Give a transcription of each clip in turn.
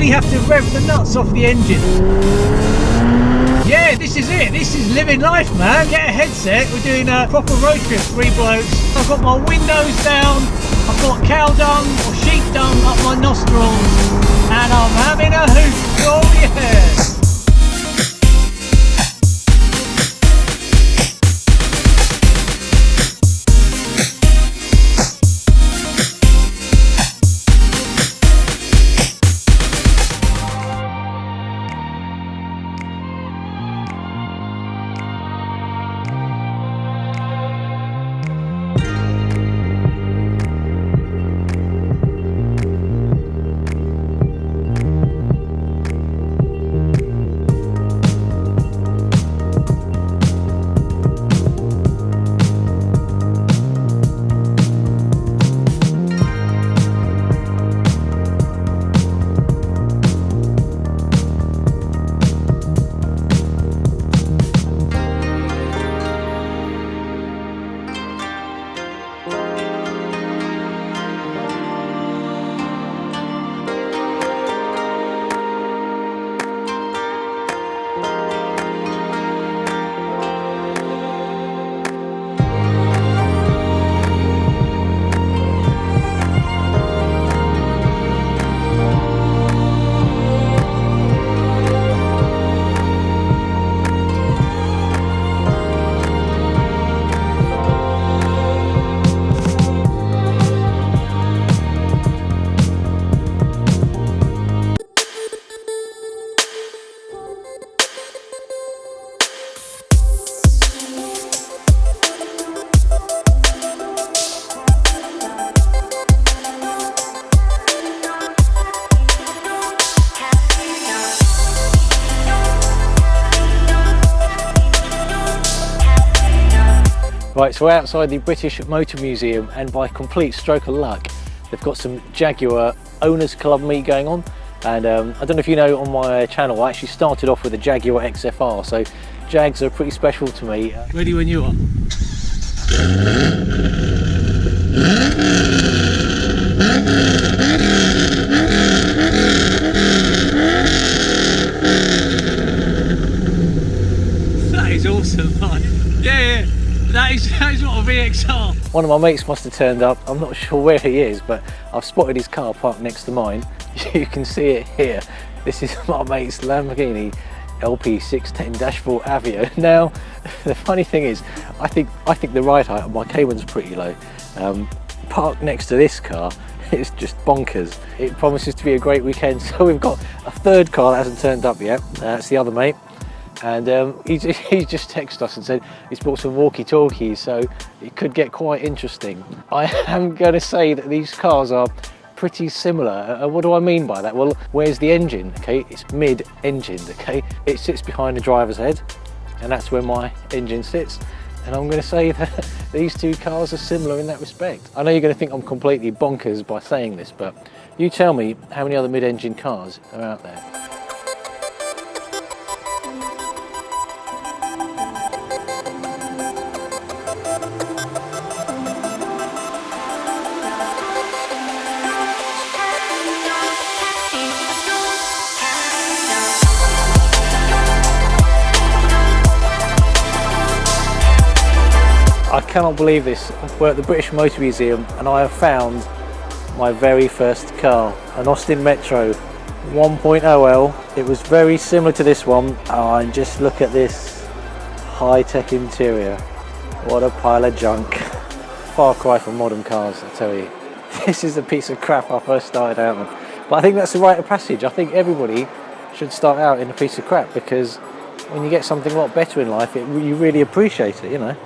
really have to rev the nuts off the engine. Yeah, this is it. This is living life, man. Get a headset. We're doing a proper road trip, 3 blokes. I've got my windows down. I've got cow dung or sheep dung up my nostrils. And I'm having a hoot. Oh, yeah. Right, so we're outside the British Motor Museum, and by complete stroke of luck, they've got some Jaguar Owners Club meet going on. And I don't know if you know, on my channel I actually started off with a Jaguar XFR, so Jags are pretty special to me. Ready when you are. That is awesome, man. Yeah. That is not a VXR. One of my mates must have turned up. I'm not sure where he is, but I've spotted his car parked next to mine. You can see it here. This is my mate's Lamborghini LP610-4 Avio. Now, the funny thing is, I think the ride height of my Cayman's pretty low. Parked next to this car, it's just bonkers. It promises to be a great weekend. So we've got a third car that hasn't turned up yet. That's the other mate. And he just texted us and said he's bought some walkie-talkies, so it could get quite interesting. I am going to say that these cars are pretty similar. What do I mean by that? Well, where's the engine? Okay, it's mid-engined. Okay, it sits behind the driver's head, and that's where my engine sits. And I'm going to say that these two cars are similar in that respect. I know you're going to think I'm completely bonkers by saying this, but you tell me how many other mid-engine cars are out there. I cannot believe this. We're at the British Motor Museum and I have found my very first car, an Austin Metro 1.0L. It was very similar to this one. Oh, and just look at this high-tech interior. What a pile of junk. Far cry from modern cars, I tell you. This is a piece of crap I first started out with. But I think that's the rite of passage. I think everybody should start out in a piece of crap, because when you get something a lot better in life, you really appreciate it, you know.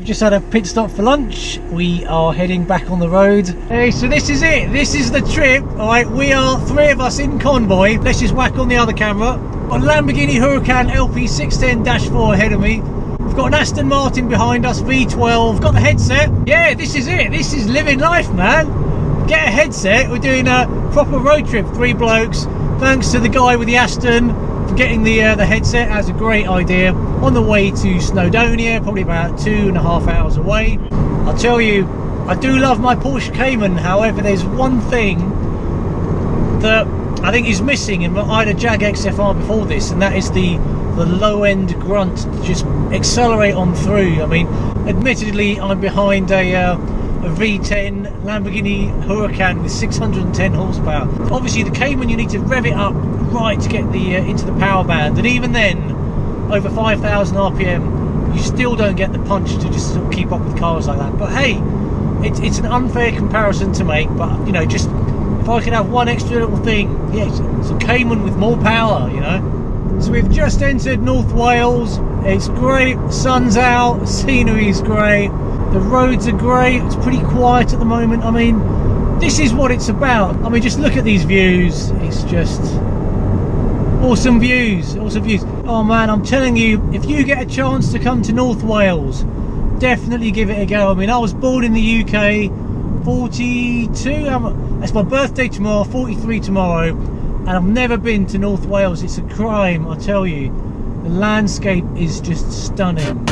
just had a pit stop for lunch. We are heading back on the road. Hey, so this is it. This is the trip. All right, we are 3 of us in convoy. Let's just whack on the other camera. Got a Lamborghini Huracan LP610-4 ahead of me. We've got an Aston Martin behind us, V12. Got the headset. Yeah, this is it. This is living life, man. Get a headset. We're doing a proper road trip. 3 blokes. Thanks to the guy with the Aston for getting the headset. That's a great idea. On the way to Snowdonia, probably about 2.5 hours away. I'll tell you, I do love my Porsche Cayman. However, there's one thing that I think is missing. And I had a Jag XFR before this, and that is the low-end grunt to just accelerate on through. I mean, admittedly, I'm behind a V10 Lamborghini Huracan with 610 horsepower. Obviously, the Cayman, you need to rev it up right to get the into the power band, and even then, over 5,000 RPM, you still don't get the punch to just sort of keep up with cars like that. But hey, it's an unfair comparison to make. But you know, just if I could have one extra little thing, yeah, it's a Cayman with more power, you know. So we've just entered North Wales. It's great, the sun's out, the scenery's great, the roads are great, it's pretty quiet at the moment. I mean, this is what it's about. I mean, just look at these views. It's just awesome views, awesome views. Oh man, I'm telling you, if you get a chance to come to North Wales, definitely give it a go. I mean, I was born in the UK, 42, that's my birthday tomorrow, 43 tomorrow. And I've never been to North Wales. It's a crime, I tell you. The landscape is just stunning.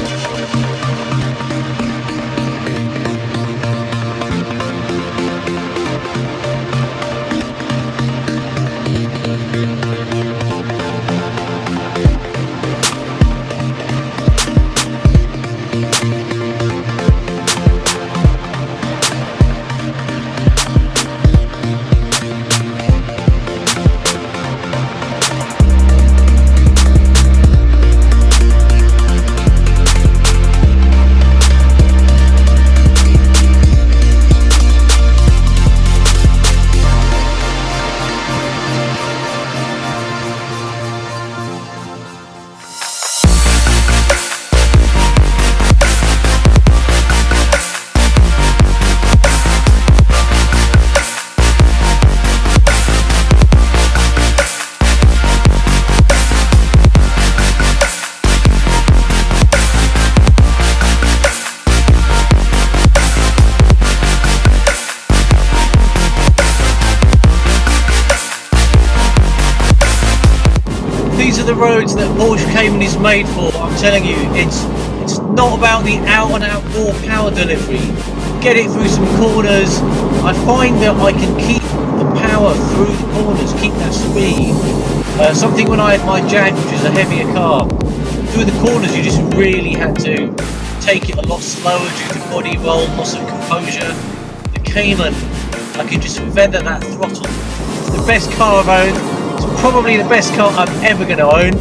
These are the roads that Porsche Cayman is made for. I'm telling you, it's not about the out and out raw power delivery. Get it through some corners. I find that I can keep the power through the corners, keep that speed. Something when I had my Jag, which is a heavier car, through the corners you just really had to take it a lot slower due to body roll, loss of composure. The Cayman, I can just feather that throttle. It's the best car I've owned. It's probably the best car I'm ever going to own.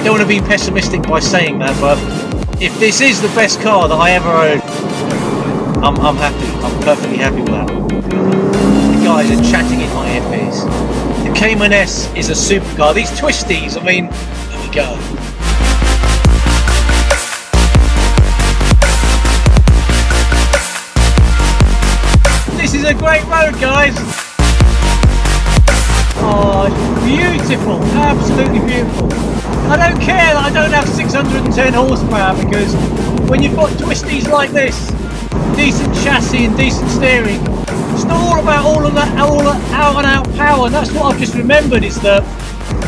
Don't want to be pessimistic by saying that, but if this is the best car that I ever own, I'm happy. I'm perfectly happy with that. The guys are chatting in my earpiece. The Cayman S is a supercar. These twisties, I mean, here we go. This is a great road, guys. Oh, it's beautiful, absolutely beautiful. I don't care that I don't have 610 horsepower, because when you've got twisties like this, decent chassis and decent steering, it's not all about all of that out and out power. And that's what I've just remembered, is that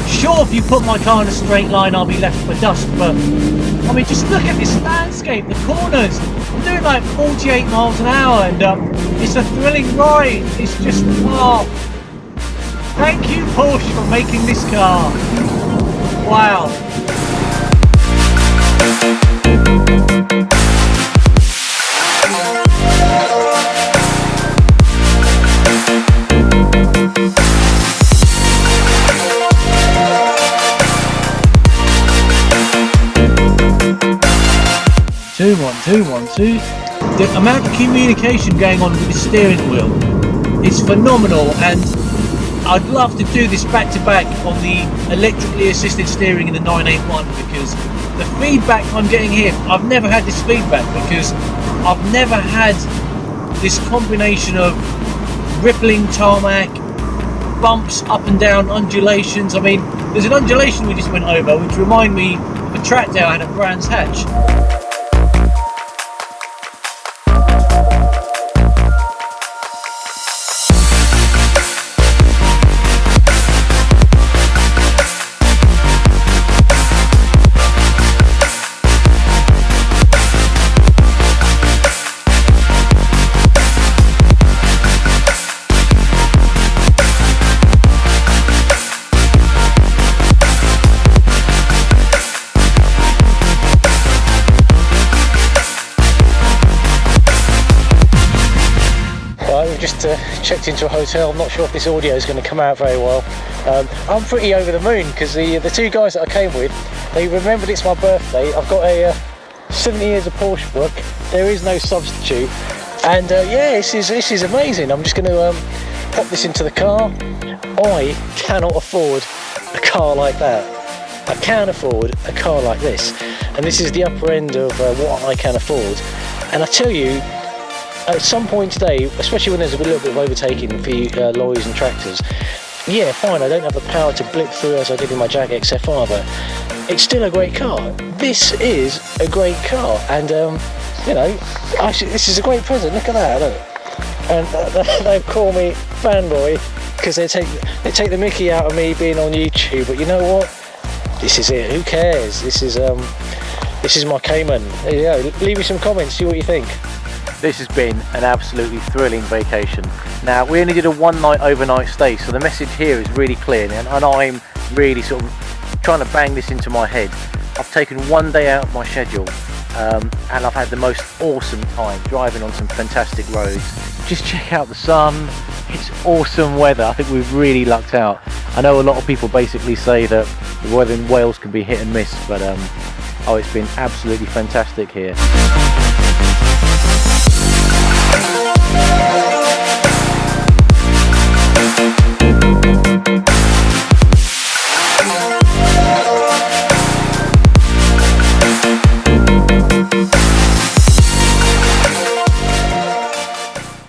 sure, if you put my car in a straight line I'll be left for dust, but I mean, just look at this landscape, the corners. I'm doing like 48 miles an hour, and it's a thrilling ride. It's just, oh, thank you Porsche for making this car. Wow. Two, 1, 2, 1, 2. The amount of communication going on with the steering wheel is phenomenal, and I'd love to do this back to back on the electrically assisted steering in the 981, because the feedback I'm getting here, I've never had this feedback, because I've never had this combination of rippling tarmac, bumps up and down, undulations. I mean, there's an undulation we just went over which remind me of a track day I had at Brands Hatch. Just checked into a hotel. I'm not sure if this audio is going to come out very well. I'm pretty over the moon because the two guys that I came with, they remembered it's my birthday. I've got a 70 years of Porsche book. There is no substitute, and yeah, this is amazing. I'm just going to pop this into the car. I cannot afford a car like that. I can afford a car like this, and this is the upper end of what I can afford. And I tell you, at some point today, especially when there's a little bit of overtaking for you lorries and tractors, yeah, fine, I don't have the power to blip through as I did in my Jag XFR, but it's still a great car. This is a great car, and you know, this is a great present. Look at that, look. And they call me fanboy because they take the mickey out of me being on YouTube, but you know what? This is it. Who cares? This is my Cayman. There you go. Leave me some comments. See what you think. This has been an absolutely thrilling vacation. Now, we only did a one-night overnight stay, so the message here is really clear, and I'm really sort of trying to bang this into my head. I've taken one day out of my schedule, and I've had the most awesome time driving on some fantastic roads. Just check out the sun. It's awesome weather. I think we've really lucked out. I know a lot of people basically say that the weather in Wales can be hit and miss, but oh, it's been absolutely fantastic here.